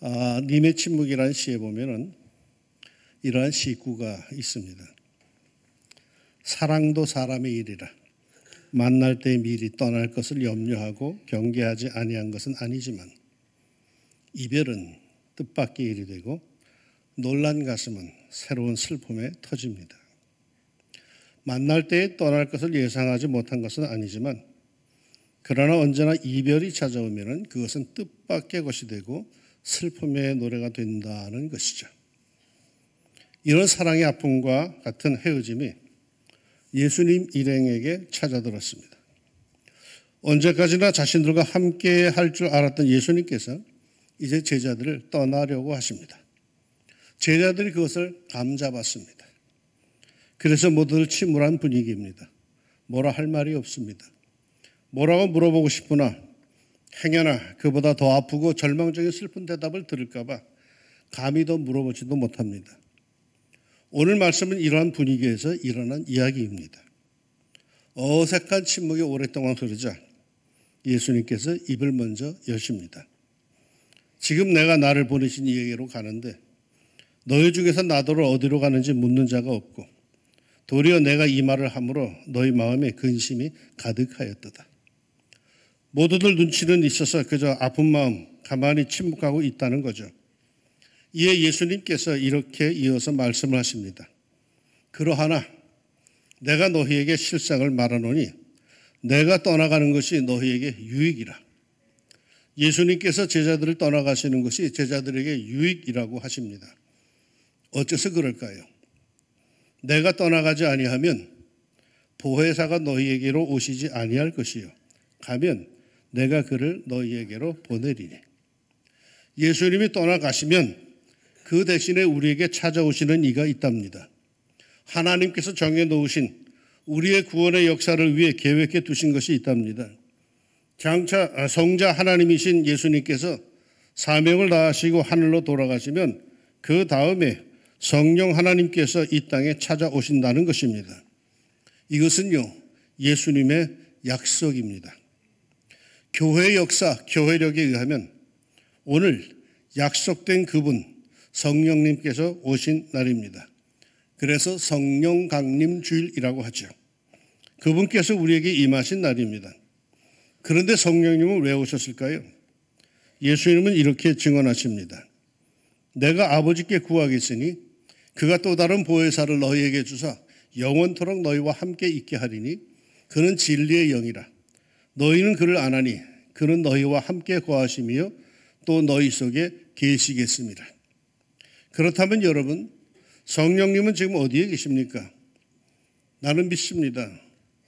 님의 침묵이라는 시에 보면은 이러한 시구가 있습니다. 사랑도 사람의 일이라. 만날 때 미리 떠날 것을 염려하고 경계하지 아니한 것은 아니지만 이별은 뜻밖의 일이 되고 놀란 가슴은 새로운 슬픔에 터집니다. 만날 때에 떠날 것을 예상하지 못한 것은 아니지만 그러나 언제나 이별이 찾아오면 그것은 뜻밖의 것이 되고 슬픔의 노래가 된다는 것이죠. 이런 사랑의 아픔과 같은 헤어짐이 예수님 일행에게 찾아들었습니다. 언제까지나 자신들과 함께 할 줄 알았던 예수님께서 이제 제자들을 떠나려고 하십니다. 제자들이 그것을 감잡았습니다. 그래서 모두들 침울한 분위기입니다. 뭐라 할 말이 없습니다. 뭐라고 물어보고 싶으나 행여나 그보다 더 아프고 절망적인 슬픈 대답을 들을까 봐 감히 더 물어보지도 못합니다. 오늘 말씀은 이러한 분위기에서 일어난 이야기입니다. 어색한 침묵이 오랫동안 흐르자 예수님께서 입을 먼저 여십니다. 지금 내가 나를 보내신 이에게로 가는데 너희 중에서 나더러 어디로 가는지 묻는 자가 없고 도리어 내가 이 말을 함으로 너희 마음에 근심이 가득하였도다. 모두들 눈치는 있어서 그저 아픈 마음 가만히 침묵하고 있다는 거죠. 이에 예수님께서 이렇게 이어서 말씀을 하십니다. 그러하나 내가 너희에게 실상을 말하노니 내가 떠나가는 것이 너희에게 유익이라. 예수님께서 제자들을 떠나가시는 것이 제자들에게 유익이라고 하십니다. 어째서 그럴까요? 내가 떠나가지 아니하면 보혜사가 너희에게로 오시지 아니할 것이요. 가면 내가 그를 너희에게로 보내리니. 예수님이 떠나가시면 그 대신에 우리에게 찾아오시는 이가 있답니다. 하나님께서 정해놓으신 우리의 구원의 역사를 위해 계획해 두신 것이 있답니다. 장차 성자 하나님이신 예수님께서 사명을 다하시고 하늘로 돌아가시면 그 다음에 성령 하나님께서 이 땅에 찾아오신다는 것입니다. 이것은요, 예수님의 약속입니다. 교회의 역사, 교회력에 의하면 오늘 약속된 그분 성령님께서 오신 날입니다. 그래서 성령 강림 주일이라고 하죠. 그분께서 우리에게 임하신 날입니다. 그런데 성령님은 왜 오셨을까요? 예수님은 이렇게 증언하십니다. 내가 아버지께 구하겠으니 그가 또 다른 보혜사를 너희에게 주사 영원토록 너희와 함께 있게 하리니 그는 진리의 영이라. 너희는 그를 아나니 그는 너희와 함께 거하시며 또 너희 속에 계시겠습니다. 그렇다면 여러분, 성령님은 지금 어디에 계십니까? 나는 믿습니다.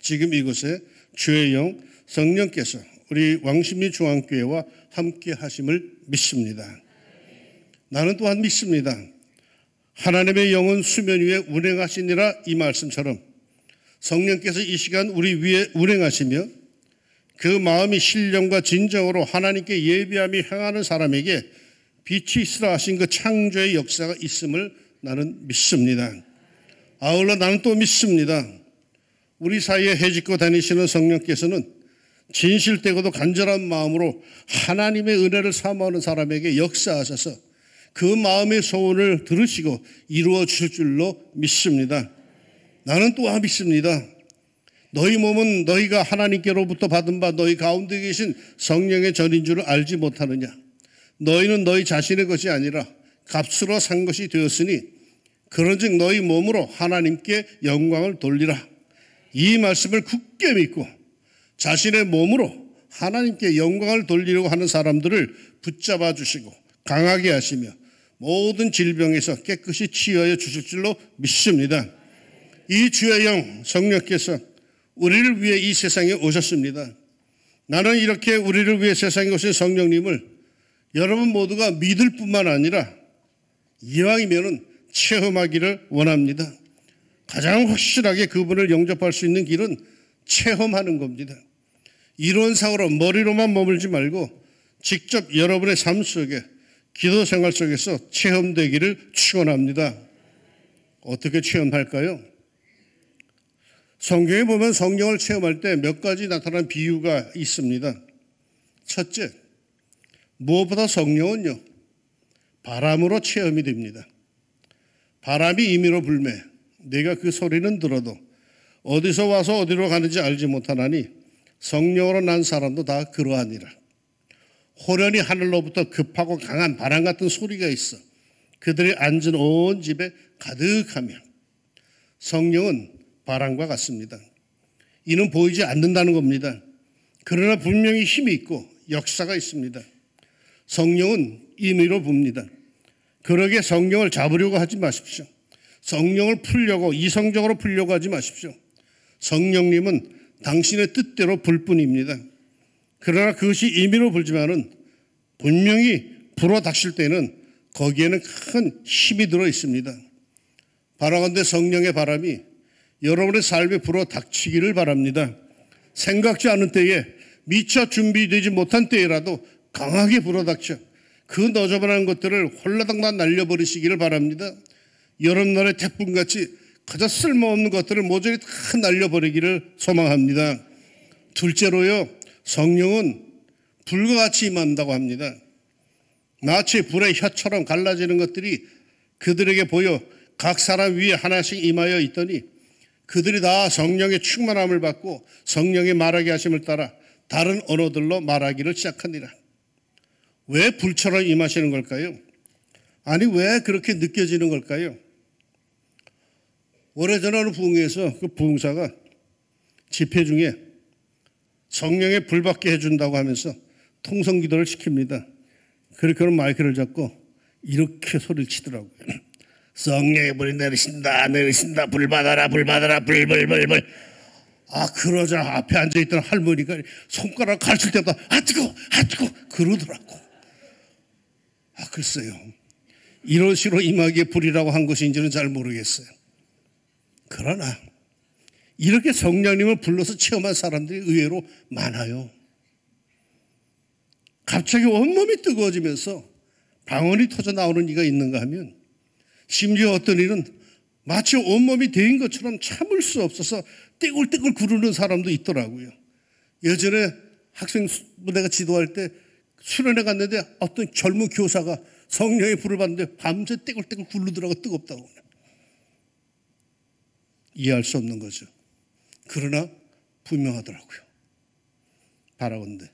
지금 이곳에 주의 영 성령께서 우리 왕십리 중앙교회와 함께 하심을 믿습니다. 나는 또한 믿습니다. 하나님의 영은 수면 위에 운행하시니라 이 말씀처럼 성령께서 이 시간 우리 위에 운행하시며 그 마음이 신령과 진정으로 하나님께 예비함이 행하는 사람에게 빛이 있으라 하신 그 창조의 역사가 있음을 나는 믿습니다. 아울러 나는 또 믿습니다. 우리 사이에 해짓고 다니시는 성령께서는 진실되고도 간절한 마음으로 하나님의 은혜를 사모하는 사람에게 역사하셔서 그 마음의 소원을 들으시고 이루어 주실 줄로 믿습니다. 나는 또한 믿습니다. 너희 몸은 너희가 하나님께로부터 받은 바 너희 가운데 계신 성령의 전인 줄을 알지 못하느냐. 너희는 너희 자신의 것이 아니라 값으로 산 것이 되었으니 그런즉 너희 몸으로 하나님께 영광을 돌리라. 이 말씀을 굳게 믿고 자신의 몸으로 하나님께 영광을 돌리려고 하는 사람들을 붙잡아 주시고 강하게 하시며 모든 질병에서 깨끗이 치유하여 주실 줄로 믿습니다. 이 주의 영 성령께서 우리를 위해 이 세상에 오셨습니다. 나는 이렇게 우리를 위해 세상에 오신 성령님을 여러분 모두가 믿을 뿐만 아니라 이왕이면 체험하기를 원합니다. 가장 확실하게 그분을 영접할 수 있는 길은 체험하는 겁니다. 이론상으로 머리로만 머물지 말고 직접 여러분의 삶 속에 기도 생활 속에서 체험되기를 축원합니다. 어떻게 체험할까요? 성경에 보면 성령을 체험할 때 몇 가지 나타난 비유가 있습니다. 첫째, 무엇보다 성령은요, 바람으로 체험이 됩니다. 바람이 임의로 불매 내가 그 소리는 들어도 어디서 와서 어디로 가는지 알지 못하나니 성령으로 난 사람도 다 그러하니라. 호련히 하늘로부터 급하고 강한 바람 같은 소리가 있어 그들이 앉은 온 집에 가득하며 성령은 바람과 같습니다. 이는 보이지 않는다는 겁니다. 그러나 분명히 힘이 있고 역사가 있습니다. 성령은 임의로 붑니다. 그러게 성령을 잡으려고 하지 마십시오. 성령을 풀려고 이성적으로 풀려고 하지 마십시오. 성령님은 당신의 뜻대로 불 뿐입니다. 그러나 그것이 임의로 불지만은 분명히 불어 닥칠 때는 거기에는 큰 힘이 들어 있습니다. 바라건대 성령의 바람이 여러분의 삶에 불어 닥치기를 바랍니다. 생각지 않은 때에 미처 준비되지 못한 때에라도 강하게 불어 닥쳐 그 너저분한 것들을 홀라당만 날려버리시기를 바랍니다. 여름날의 태풍같이 그저 쓸모없는 것들을 모조리 다 날려버리기를 소망합니다. 둘째로요, 성령은 불과 같이 임한다고 합니다. 마치 불의 혀처럼 갈라지는 것들이 그들에게 보여 각 사람 위에 하나씩 임하여 있더니 그들이 다 성령의 충만함을 받고 성령의 말하게 하심을 따라 다른 언어들로 말하기를 시작하니라. 왜 불처럼 임하시는 걸까요? 아니 왜 그렇게 느껴지는 걸까요? 오래전에 어느 부흥회에서 그 부흥사가 집회 중에 성령의 불 받게 해준다고 하면서 통성기도를 시킵니다. 그런 마이크를 잡고 이렇게 소리를 치더라고요. 성령의 불이 내리신다 내리신다 불 받아라 불 받아라 불불불불. 그러자 앞에 앉아있던 할머니가 손가락 가르칠 때마다 뜨거워 그러더라고. 글쎄요, 이런 식으로 임하기에 불이라고 한 것인지는 잘 모르겠어요. 그러나 이렇게 성령님을 불러서 체험한 사람들이 의외로 많아요. 갑자기 온몸이 뜨거워지면서 방언이 터져 나오는 이가 있는가 하면 심지어 어떤 이는 마치 온몸이 데인 것처럼 참을 수 없어서 떼굴떼굴 구르는 사람도 있더라고요. 예전에 학생 내가 지도할 때 수련회 갔는데 어떤 젊은 교사가 성령의 불을 받는데 밤새 떼굴떼굴 굴르더라고. 뜨겁다고. 이해할 수 없는 거죠. 그러나 분명하더라고요. 바라건대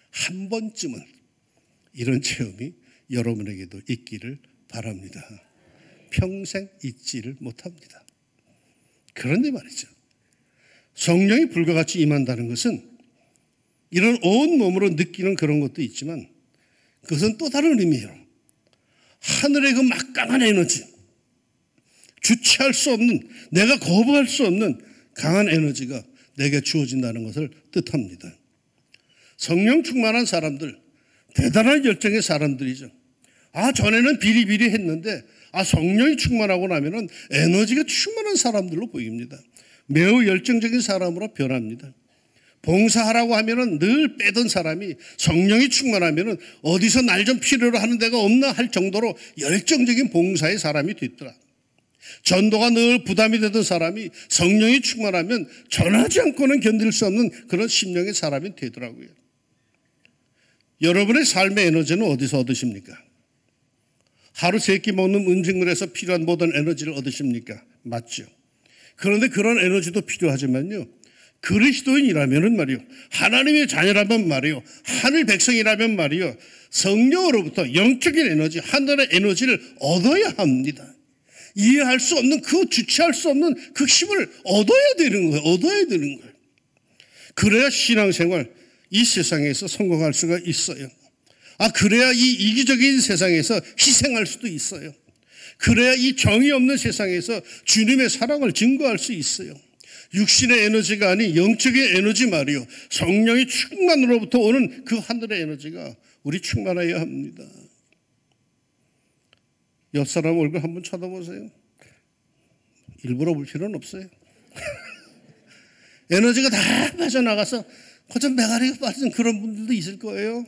한 번쯤은 이런 체험이 여러분에게도 있기를 바랍니다. 평생 잊지를 못합니다. 그런데 말이죠, 성령이 불과 같이 임한다는 것은 이런 온 몸으로 느끼는 그런 것도 있지만 그것은 또 다른 의미예요. 하늘의 그 막강한 에너지, 주체할 수 없는, 내가 거부할 수 없는 강한 에너지가 내게 주어진다는 것을 뜻합니다. 성령 충만한 사람들, 대단한 열정의 사람들이죠. 전에는 비리비리했는데 성령이 충만하고 나면은 에너지가 충만한 사람들로 보입니다. 매우 열정적인 사람으로 변합니다. 봉사하라고 하면은 늘 빼던 사람이 성령이 충만하면은 어디서 날 좀 필요로 하는 데가 없나 할 정도로 열정적인 봉사의 사람이 됐더라. 전도가 늘 부담이 되던 사람이 성령이 충만하면 전하지 않고는 견딜 수 없는 그런 심령의 사람이 되더라고요. 여러분의 삶의 에너지는 어디서 얻으십니까? 하루 3끼 먹는 음식물에서 필요한 모든 에너지를 얻으십니까? 맞죠. 그런데 그런 에너지도 필요하지만요, 그리스도인이라면 말이요, 하나님의 자녀라면 말이요, 하늘 백성이라면 말이요, 성령으로부터 영적인 에너지, 하늘의 에너지를 얻어야 합니다. 이해할 수 없는, 주체할 수 없는 그 힘을 얻어야 되는 거예요. 그래야 신앙생활, 이 세상에서 성공할 수가 있어요. 그래야 이 이기적인 세상에서 희생할 수도 있어요. 그래야 이 정의 없는 세상에서 주님의 사랑을 증거할 수 있어요. 육신의 에너지가 아닌 영적인 에너지 말이요, 성령의 충만으로부터 오는 그 하늘의 에너지가 우리 충만해야 합니다. 옆 사람 얼굴 한번 쳐다보세요. 일부러 볼 필요는 없어요. 에너지가 다 빠져나가서 거저 메가리가 빠진 그런 분들도 있을 거예요.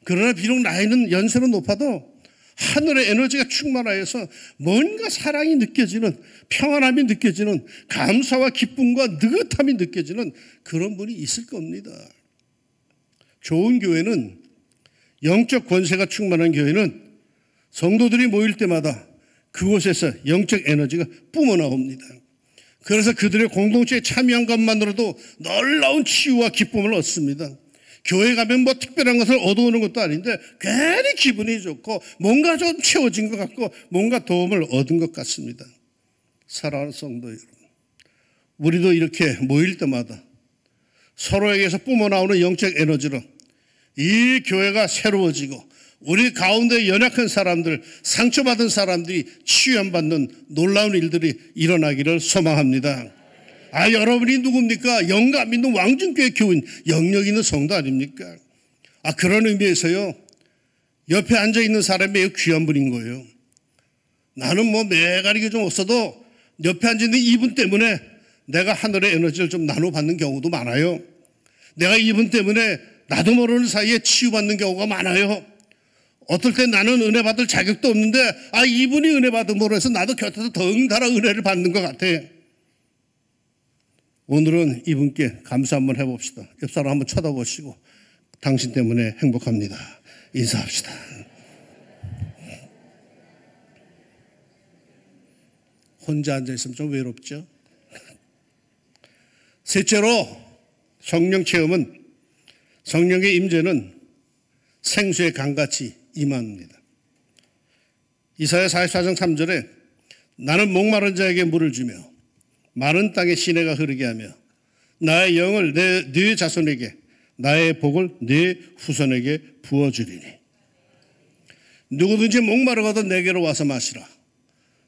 그러나 비록 나이는 연세는 높아도 하늘의 에너지가 충만하여서 뭔가 사랑이 느껴지는, 평안함이 느껴지는, 감사와 기쁨과 느긋함이 느껴지는 그런 분이 있을 겁니다. 좋은 교회는, 영적 권세가 충만한 교회는 성도들이 모일 때마다 그곳에서 영적 에너지가 뿜어나옵니다. 그래서 그들의 공동체에 참여한 것만으로도 놀라운 치유와 기쁨을 얻습니다. 교회 가면 뭐 특별한 것을 얻어오는 것도 아닌데 괜히 기분이 좋고 뭔가 좀 채워진 것 같고 뭔가 도움을 얻은 것 같습니다. 사랑하는 성도 여러분, 우리도 이렇게 모일 때마다 서로에게서 뿜어나오는 영적 에너지로 이 교회가 새로워지고 우리 가운데 연약한 사람들, 상처받은 사람들이 치유받는 놀라운 일들이 일어나기를 소망합니다. 여러분이 누굽니까? 영감 있는 왕중교회 교인, 영역 있는 성도 아닙니까? 그런 의미에서요, 옆에 앉아있는 사람이 매우 귀한 분인 거예요. 나는 뭐 매가리가 좀 없어도 옆에 앉아있는 이분 때문에 내가 하늘의 에너지를 좀 나눠받는 경우도 많아요. 내가 이분 때문에 나도 모르는 사이에 치유받는 경우가 많아요. 어떨 때 나는 은혜 받을 자격도 없는데 이분이 은혜 받음으로 해서 나도 곁에서 덩달아 은혜를 받는 것 같아. 오늘은 이분께 감사 한번 해봅시다. 옆사람 한번 쳐다보시고 당신 때문에 행복합니다. 인사합시다. 혼자 앉아있으면 좀 외롭죠? 셋째로 성령 체험은, 성령의 임재는 생수의 강같이 임합니다. 이사야 44장 3절에 나는 목마른 자에게 물을 주며 마른 땅에 시내가 흐르게 하며 나의 영을 네 자손에게 나의 복을 네 후손에게 부어주리니 누구든지 목마르거든 내게로 와서 마시라.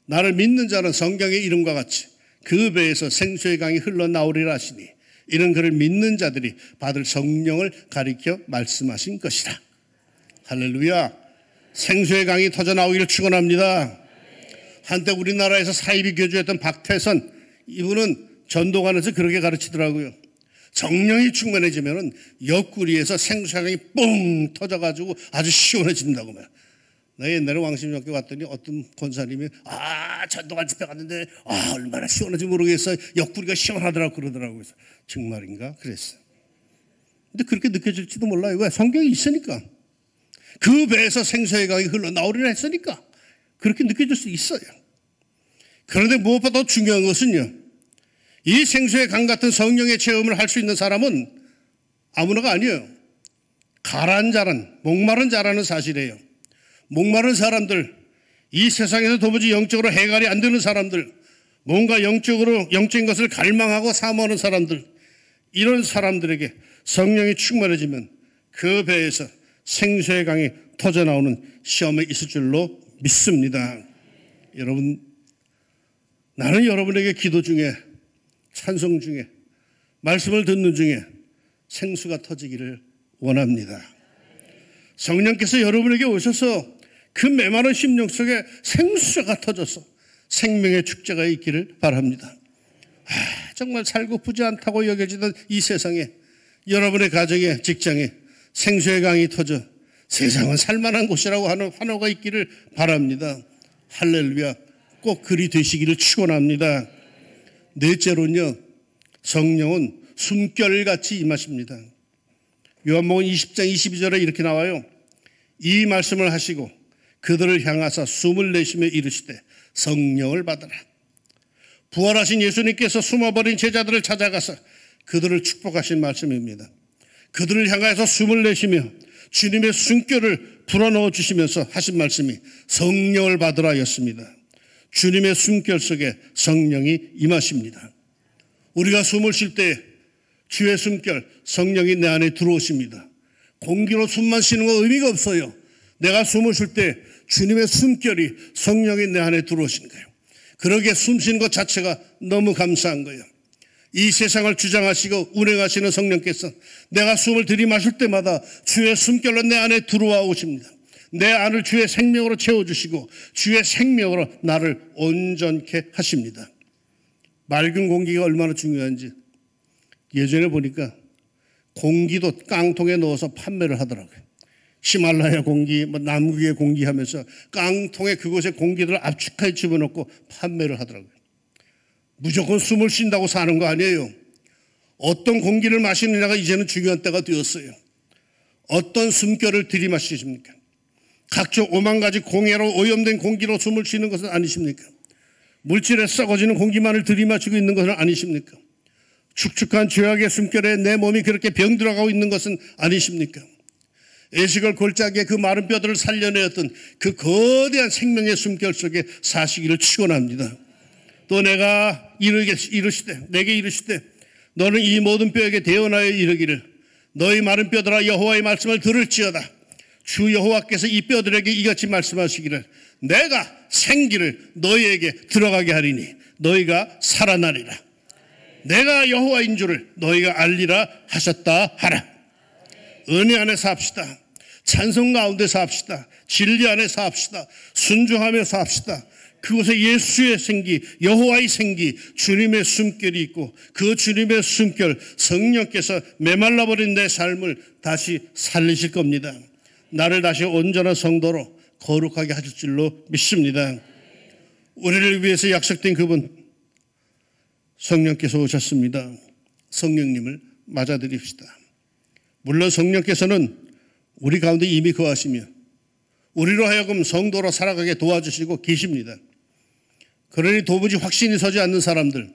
나를 믿는 자는 성경의 이름과 같이 그 배에서 생수의 강이 흘러나오리라 하시니 이는 그를 믿는 자들이 받을 성령을 가리켜 말씀하신 것이라. 할렐루야. 생수의 강이 터져나오기를 축원합니다. 한때 우리나라에서 사이비 교주였던 박태선, 이분은 전도관에서 그렇게 가르치더라고요. 성령이 충만해지면 옆구리에서 생수의 강이 뻥 터져가지고 아주 시원해진다고. 나 옛날에 왕십역교 갔더니 어떤 권사님이 전도관 집회 갔는데 얼마나 시원한지 모르겠어, 옆구리가 시원하더라고 그러더라고요. 정말인가? 그랬어요. 근데 그렇게 느껴질지도 몰라요. 왜? 성경이 있으니까. 그 배에서 생수의 강이 흘러나오리라 했으니까 그렇게 느껴질 수 있어요. 그런데 무엇보다 더 중요한 것은요, 이 생수의 강 같은 성령의 체험을 할 수 있는 사람은 아무나가 아니에요. 가라앉은 자란, 목마른 자라는 사실이에요. 목마른 사람들, 이 세상에서 도무지 영적으로 해결이 안 되는 사람들, 뭔가 영적인 것을 갈망하고 사모하는 사람들, 이런 사람들에게 성령이 충만해지면 그 배에서 생수의 강이 터져나오는 시험에 있을 줄로 믿습니다. 여러분, 나는 여러분에게 기도 중에, 찬송 중에, 말씀을 듣는 중에 생수가 터지기를 원합니다. 성령께서 여러분에게 오셔서 그 메마른 심령 속에 생수가 터져서 생명의 축제가 있기를 바랍니다. 정말 살고프지 않다고 여겨지던 이 세상에, 여러분의 가정에, 직장에 생수의 강이 터져 세상은 살만한 곳이라고 하는 환호가 있기를 바랍니다. 할렐루야. 꼭 그리 되시기를 축원합니다. 넷째로는요, 성령은 숨결같이 임하십니다. 요한복음 20장 22절에 이렇게 나와요. 이 말씀을 하시고 그들을 향하사 숨을 내쉬며 이르시되 성령을 받으라. 부활하신 예수님께서 숨어버린 제자들을 찾아가서 그들을 축복하신 말씀입니다. 그들을 향하여서 숨을 내쉬며 주님의 숨결을 불어넣어 주시면서 하신 말씀이 성령을 받으라 였습니다. 주님의 숨결 속에 성령이 임하십니다. 우리가 숨을 쉴 때 주의 숨결, 성령이 내 안에 들어오십니다. 공기로 숨만 쉬는 건 의미가 없어요. 내가 숨을 쉴 때 주님의 숨결이, 성령이 내 안에 들어오신 거예요. 그러게 숨 쉬는 것 자체가 너무 감사한 거예요. 이 세상을 주장하시고 운행하시는 성령께서 내가 숨을 들이마실 때마다 주의 숨결로 내 안에 들어와 오십니다. 내 안을 주의 생명으로 채워주시고 주의 생명으로 나를 온전케 하십니다. 맑은 공기가 얼마나 중요한지 예전에 보니까 공기도 깡통에 넣어서 판매를 하더라고요. 히말라야 공기, 남극의 공기 하면서 깡통에 그곳에 공기들을 압축하게 집어넣고 판매를 하더라고요. 무조건 숨을 쉰다고 사는 거 아니에요. 어떤 공기를 마시느냐가 이제는 중요한 때가 되었어요. 어떤 숨결을 들이마시십니까? 각종 오만 가지 공해로 오염된 공기로 숨을 쉬는 것은 아니십니까? 물질에 썩어지는 공기만을 들이마시고 있는 것은 아니십니까? 축축한 죄악의 숨결에 내 몸이 그렇게 병들어가고 있는 것은 아니십니까? 에스겔 골짜기에 그 마른 뼈들을 살려내었던 그 거대한 생명의 숨결 속에 사시기를 축원합니다. 또 내가 내게 이르시되 너는 이 모든 뼈에게 대언하여 이르기를 너희 마른 뼈들아 여호와의 말씀을 들을지어다. 주 여호와께서 이 뼈들에게 이같이 말씀하시기를 내가 생기를 너희에게 들어가게 하리니 너희가 살아나리라. 내가 여호와인 줄을 너희가 알리라 하셨다 하라. 은혜 안에 삽시다. 찬송 가운데 삽시다. 진리 안에 삽시다. 순종하며 삽시다. 그곳에 예수의 생기, 여호와의 생기, 주님의 숨결이 있고 그 주님의 숨결, 성령께서 메말라버린 내 삶을 다시 살리실 겁니다. 나를 다시 온전한 성도로 거룩하게 하실 줄로 믿습니다. 우리를 위해서 약속된 그분 성령께서 오셨습니다. 성령님을 맞아드립시다. 물론 성령께서는 우리 가운데 이미 거하시며 우리로 하여금 성도로 살아가게 도와주시고 계십니다. 그러니 도무지 확신이 서지 않는 사람들,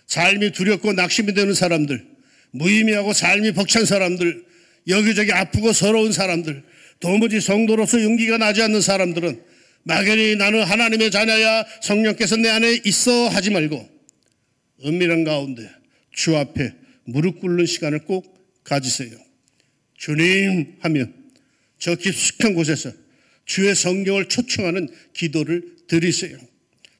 삶이 두렵고 낙심이 되는 사람들, 무의미하고 삶이 벅찬 사람들, 여기저기 아프고 서러운 사람들, 도무지 성도로서 용기가 나지 않는 사람들은 막연히 나는 하나님의 자녀야, 성령께서 내 안에 있어 하지 말고 은밀한 가운데 주 앞에 무릎 꿇는 시간을 꼭 가지세요. 주님 하며 저 깊숙한 곳에서 주의 성령을 초청하는 기도를 드리세요.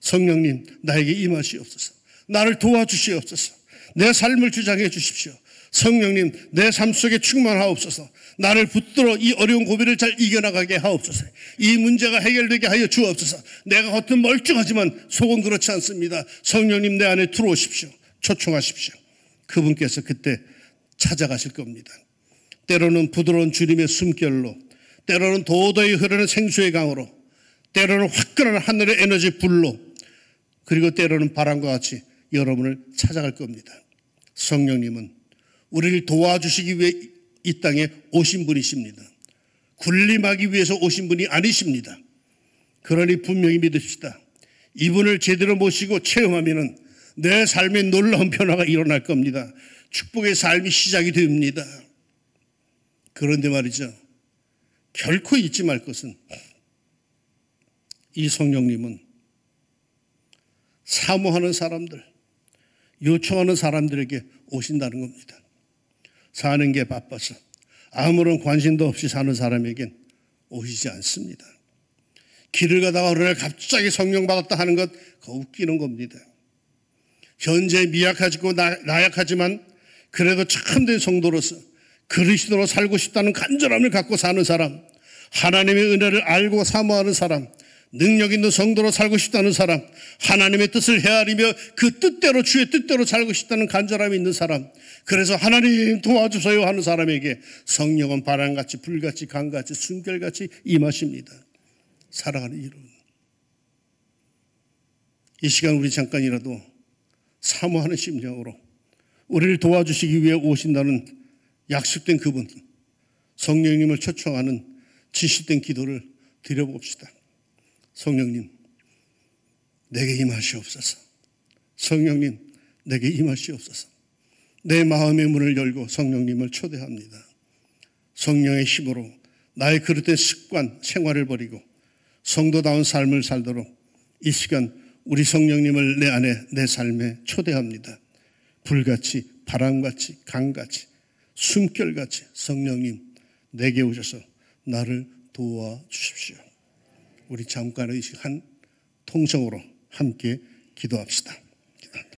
성령님 나에게 임하시옵소서. 나를 도와주시옵소서. 내 삶을 주장해 주십시오. 성령님 내 삶 속에 충만하옵소서. 나를 붙들어 이 어려운 고비를 잘 이겨나가게 하옵소서. 이 문제가 해결되게 하여 주옵소서. 내가 겉은 멀쩡하지만 속은 그렇지 않습니다. 성령님 내 안에 들어오십시오. 초청하십시오. 그분께서 그때 찾아가실 겁니다. 때로는 부드러운 주님의 숨결로, 때로는 도도히 흐르는 생수의 강으로, 때로는 화끈한 하늘의 에너지 불로, 그리고 때로는 바람과 같이 여러분을 찾아갈 겁니다. 성령님은 우리를 도와주시기 위해 이 땅에 오신 분이십니다. 군림하기 위해서 오신 분이 아니십니다. 그러니 분명히 믿읍시다. 이분을 제대로 모시고 체험하면 내 삶에 놀라운 변화가 일어날 겁니다. 축복의 삶이 시작이 됩니다. 그런데 말이죠, 결코 잊지 말 것은 이 성령님은 사모하는 사람들, 요청하는 사람들에게 오신다는 겁니다. 사는 게 바빠서 아무런 관심도 없이 사는 사람에겐 오시지 않습니다. 길을 가다가 어느 날 갑자기 성령 받았다 하는 것 그거 웃기는 겁니다. 현재 미약하고 나약하지만 그래도 참된 성도로서 그리스도로 살고 싶다는 간절함을 갖고 사는 사람, 하나님의 은혜를 알고 사모하는 사람, 능력 있는 성도로 살고 싶다는 사람, 하나님의 뜻을 헤아리며 그 뜻대로 주의 뜻대로 살고 싶다는 간절함이 있는 사람, 그래서 하나님 도와주세요 하는 사람에게 성령은 바람같이 불같이 강같이 숨결같이 임하십니다. 살아가는 이름. 이 시간 우리 잠깐이라도 사모하는 심령으로 우리를 도와주시기 위해 오신다는 약속된 그분 성령님을 초청하는 진실된 기도를 드려봅시다. 성령님 내게 임하시옵소서. 성령님 내게 임하시옵소서. 내 마음의 문을 열고 성령님을 초대합니다. 성령의 힘으로 나의 그릇된 습관 생활을 버리고 성도다운 삶을 살도록 이 시간 우리 성령님을 내 안에 내 삶에 초대합니다. 불같이 바람같이 강같이 숨결같이 성령님 내게 오셔서 나를 도와주십시오. 우리 잠깐의 한 통성으로 함께 기도합시다.